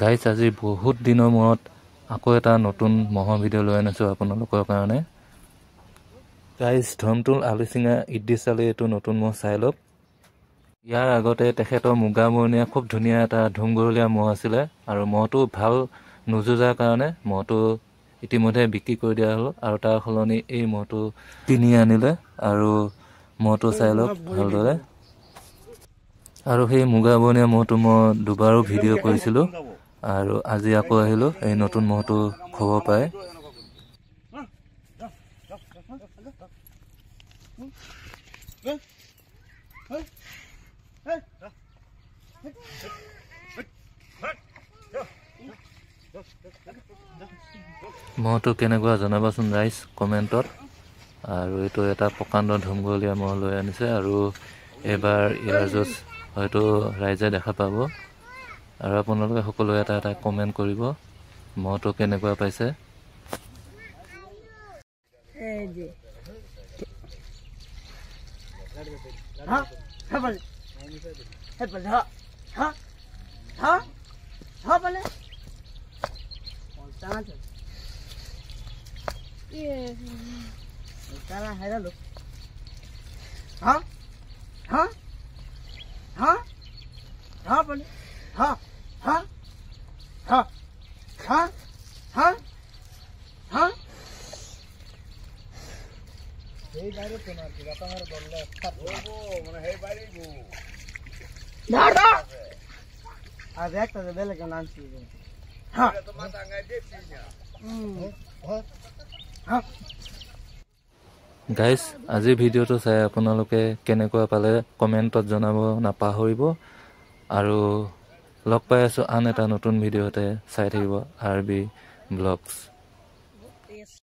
Guys আজি বহুত দিনৰ মূৰত আকৌ এটা নতুন মহৰ ভিডিঅ' লৈ আনিছোঁ আপোনালোকৰ কাৰণে। গাইজ ধমটোল আলুচিঙা ইদ্ৰিছ আলী এইটো নতুন মহ চাই লওক। ইয়াৰ আগতে তেখেতৰ মুগা বৰণীয়া খুব ধুনীয়া এটা ধুমগৰুলীয়া মহ আছিলে আৰু মহটো ভাল নুযুজাৰ কাৰণে মহটো ইতিমধ্যে বিক্ৰী কৰি দিয়া হ'ল আৰু তাৰ সলনি এই মহটো কিনি আনিলে আৰু মহটো চাই লওক ভালদৰে। আৰু সেই মুগা বৰণীয়া মহটো মই দুবাৰো ভিডিঅ' কৰিছিলোঁ আৰু আজি আকৌ আহিলোঁ এই নতুন মহটো খবৰ পাই। মহটো কেনেকুৱা জনাবাচোন ৰাইজ কমেণ্টত। আৰু এইটো এটা প্ৰকাণ্ড ধুমগলীয়া মহ লৈ আনিছে আৰু এইবাৰ ইয়াৰ য'ত হয়তো ৰাইজে দেখা পাব আৰু আপোনালোকে সকলোৱে এটা এটা কমেণ্ট কৰিব মহটো কেনেকুৱা পাইছে। গাইজ আজিৰ ভিডিঅ'টো চাই আপোনালোকে কেনেকুৱা পালে কমেণ্টত জনাব নাপাহৰিব আৰু লগ পাই আছোঁ আন এটা নতুন ভিডিঅ'তে। চাই থাকিব RB Vlogs।